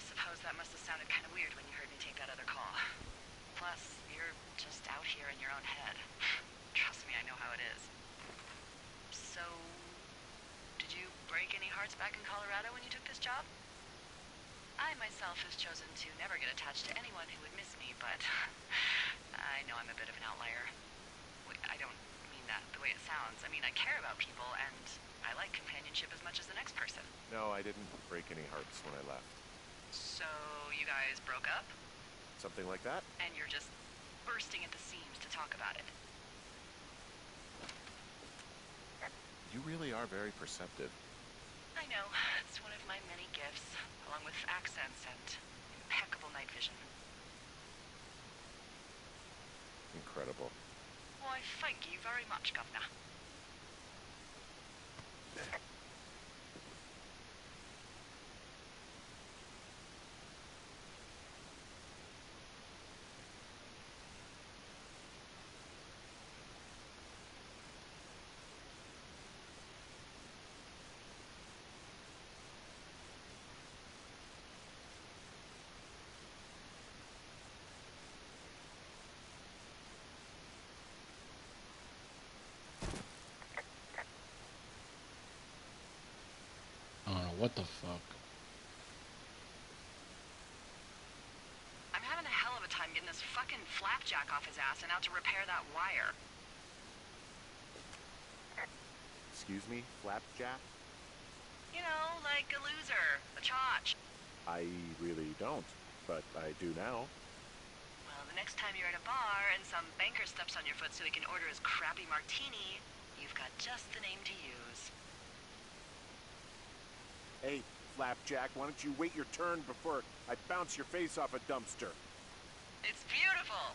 suppose that must have sounded kind of weird when you heard me take that other call. Plus, you're just out here in your own head. Trust me, I know how it is. So, did you break any hearts back in Colorado when you took this job? I myself have chosen to never get attached to anyone who would miss me, but I know I'm a bit of an outlier. I don't mean that the way it sounds. I mean, I care about people, and I like companionship as much as the next person. No, I didn't break any hearts when I left. So, you guys broke up? Something like that? And you're just bursting at the seams to talk about it. You really are very perceptive. I know. It's one of my many gifts, along with accents and impeccable night vision. Incredible. Why, thank you very much, Governor. What the fuck? I'm having a hell of a time getting this fucking flapjack off his ass and out to repair that wire. Excuse me, flapjack? You know, like a loser, a chotch. I really don't, but I do now. Well, the next time you're at a bar and some banker steps on your foot so he can order his crappy martini, you've got just the name to use. Hey, flapjack, why don't you wait your turn before I bounce your face off a dumpster? It's beautiful!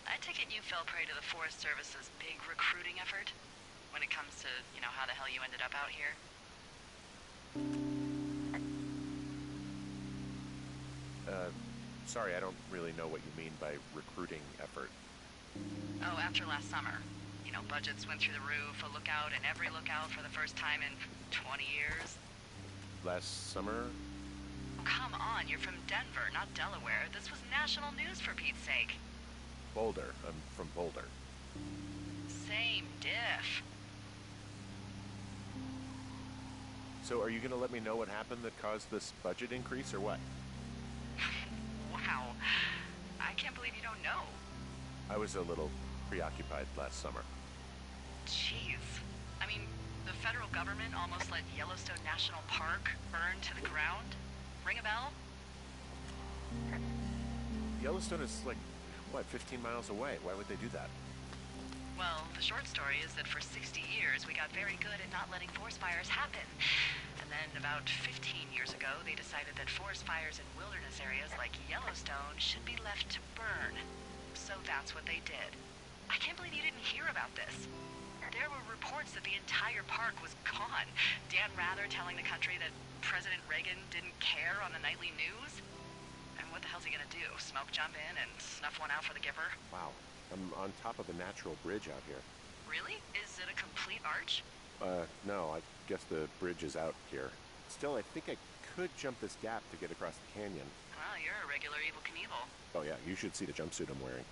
I take it you fell prey to the Forest Service's big recruiting effort? When it comes to, you know, how the hell you ended up out here? Sorry, I don't really know what you mean by recruiting effort. Oh, after last summer. You know, budgets went through the roof, a lookout in every lookout for the first time in 20 years. Last summer? Oh, come on, you're from Denver, not Delaware. This was national news for Pete's sake. Boulder. I'm from Boulder. Same diff. So are you going to let me know what happened that caused this budget increase, or what? Wow. I can't believe you don't know. I was a little preoccupied last summer. Jeez. I mean, the federal government almost let Yellowstone National Park burn to the ground? Ring a bell? Yellowstone is like, what, 15 miles away? Why would they do that? Well, the short story is that for 60 years, we got very good at not letting forest fires happen. And then about 15 years ago, they decided that forest fires in wilderness areas like Yellowstone should be left to burn. So that's what they did. I can't believe you didn't hear about this. There were reports that the entire park was gone. Dan Rather telling the country that President Reagan didn't care on the nightly news. And what the hell's he gonna do? Smoke jump in and snuff one out for the giver? Wow. I'm on top of a natural bridge out here. Really? Is it a complete arch? No, I guess the bridge is out here. Still, I think I could jump this gap to get across the canyon. Well, you're a regular Evel Knievel. Oh yeah, you should see the jumpsuit I'm wearing.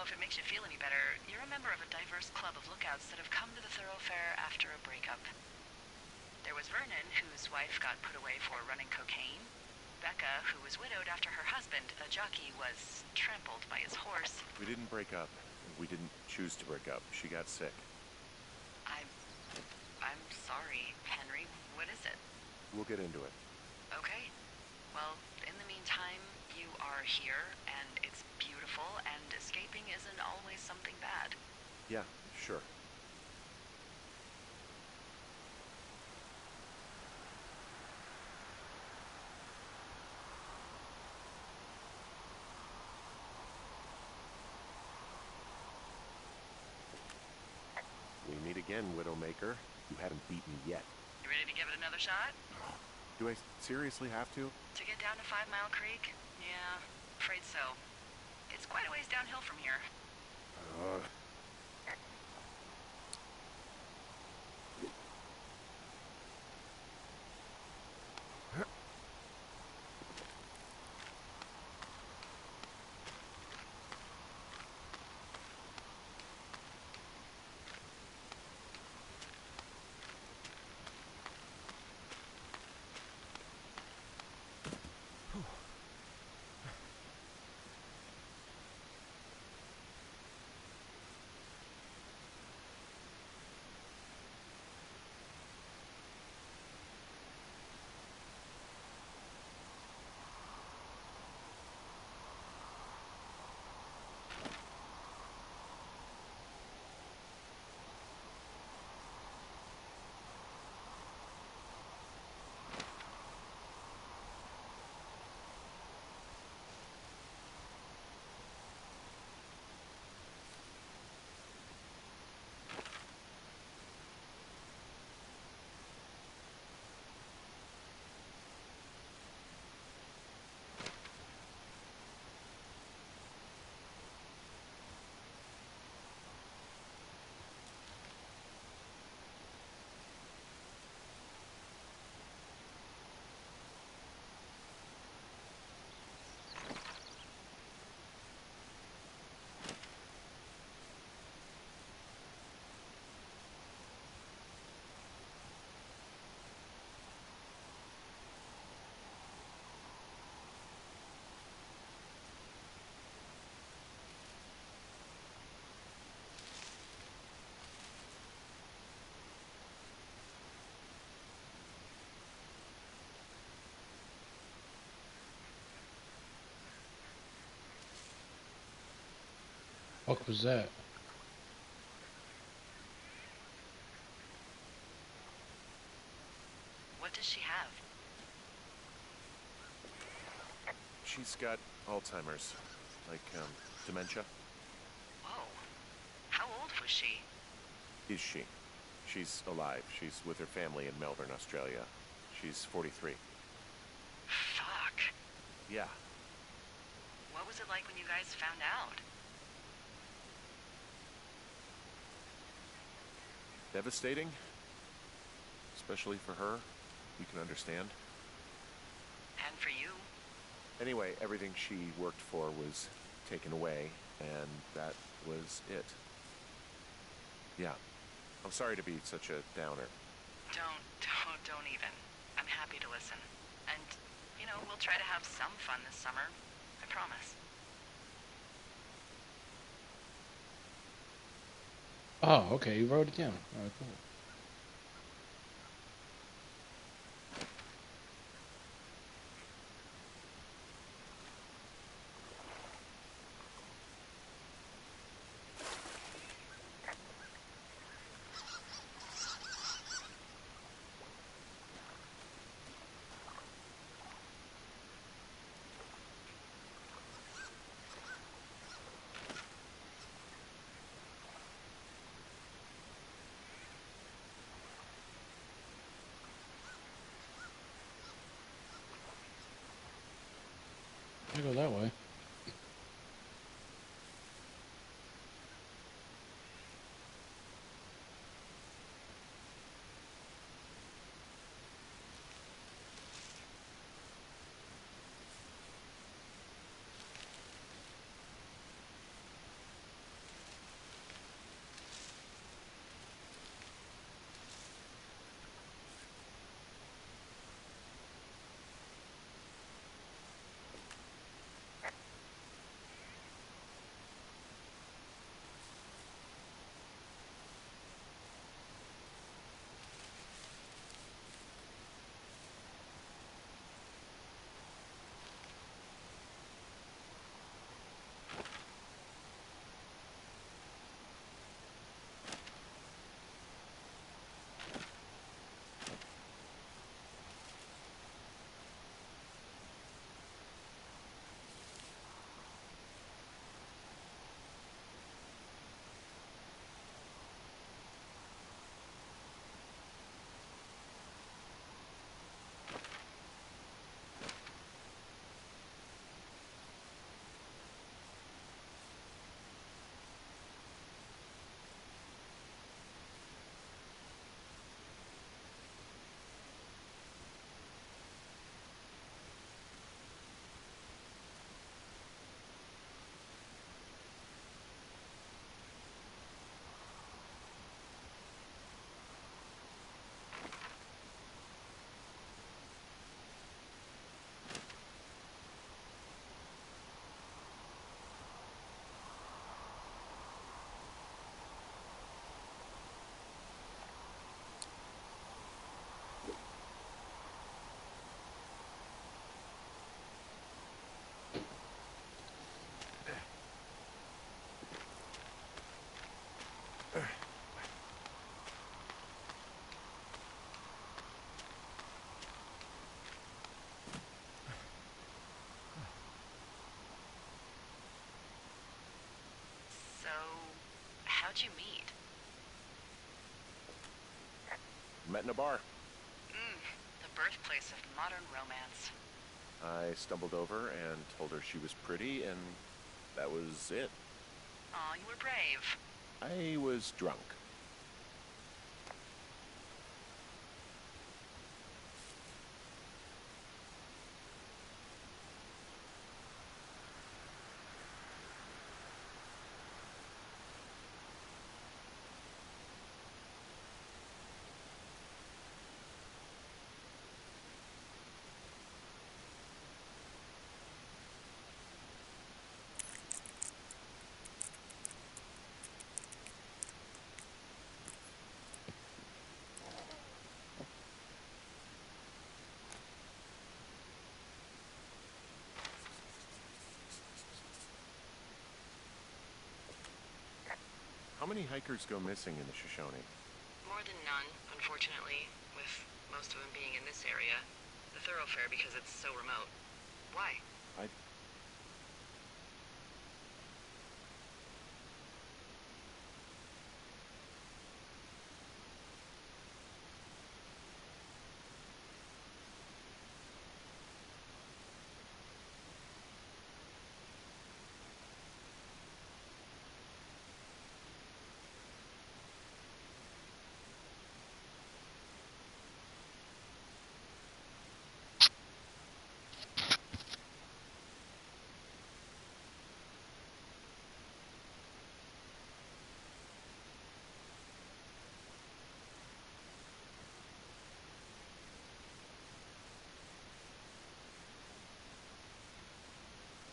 if it makes you feel any better, you're a member of a diverse club of lookouts that have come to the thoroughfare after a breakup. There was Vernon, whose wife got put away for running cocaine. Becca, who was widowed after her husband, a jockey, was trampled by his horse. We didn't break up. We didn't choose to break up. She got sick. I'm sorry, Henry. What is it? We'll get into it. Okay. Well, in the meantime, you are here, and it's beautiful, and escaping isn't always something bad. Yeah, sure. We meet again, Widowmaker. You haven't beat me yet. You ready to give it another shot? Do I seriously have to? To get down to 5 Mile Creek? Yeah, afraid so. It's quite a ways downhill from here. What was that? What does she have? She's got Alzheimer's. Like, dementia. Whoa. How old was she? Is she? She's alive. She's with her family in Melbourne, Australia. She's 43. Fuck. Yeah. What was it like when you guys found out? Devastating. Especially for her. You can understand. And for you? Anyway, everything she worked for was taken away, and that was it. Yeah. I'm sorry to be such a downer. Don't even. I'm happy to listen. And, we'll try to have some fun this summer. I promise. Oh, okay, you wrote it down. Alright, cool. I go that way. How'd you meet? Met in a bar. The birthplace of modern romance. I stumbled over and told her she was pretty, and that was it. Aw, you were brave. I was drunk. How many hikers go missing in the Shoshone? More than none, unfortunately, with most of them being in this area. The thoroughfare because it's so remote. Why? I...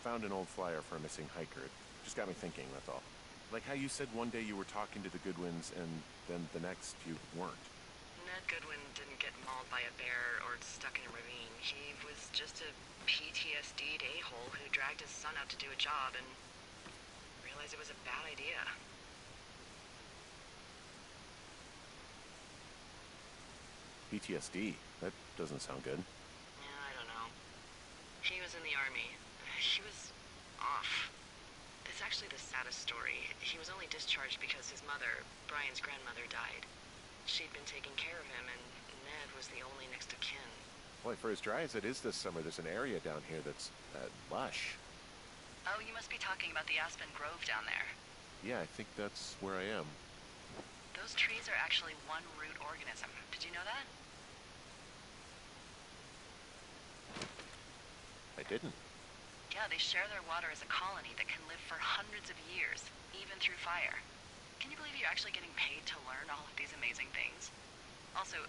Found an old flyer for a missing hiker. It just got me thinking, that's all. Like how you said one day you were talking to the Goodwins and then the next you weren't. Ned Goodwin didn't get mauled by a bear or stuck in a ravine. He was just a PTSD'd a-hole who dragged his son out to do a job and realized it was a bad idea. PTSD? That doesn't sound good. Yeah, I don't know. He was in the army. He was off. It's actually the saddest story. He was only discharged because his mother, Brian's grandmother, died. She'd been taking care of him, and Ned was the only next of kin. Boy, for as dry as it is this summer, there's an area down here that's lush. Oh, you must be talking about the Aspen Grove down there. Yeah, I think that's where I am. Those trees are actually one root organism. Did you know that? I didn't. Yeah, they share their water as a colony that can live for hundreds of years, even through fire. Can you believe you're actually getting paid to learn all of these amazing things? Also,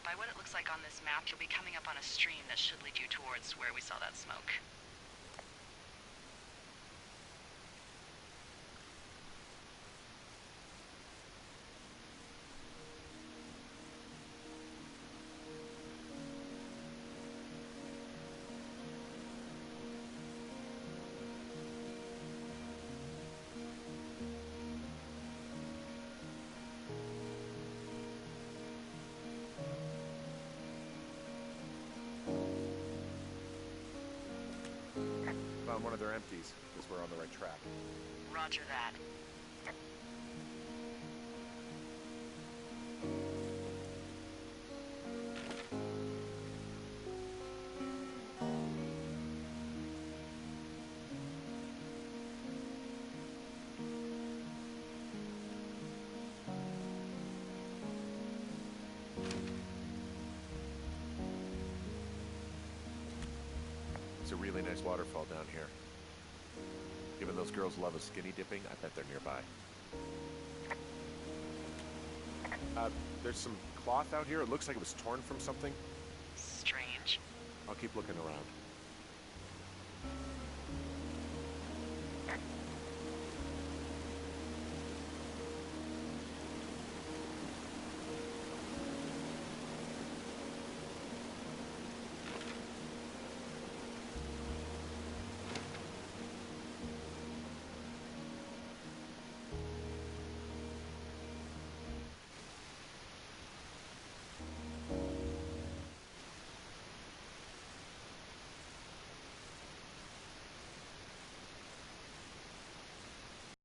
by what it looks like on this map, you'll be coming up on a stream that should lead you towards where we saw that smoke. Found one of their empties. Guess we're on the right track. Roger that. It's a really nice waterfall down here. Given those girls love a skinny dipping, I bet they're nearby. There's some cloth out here. It looks like it was torn from something. Strange. I'll keep looking around.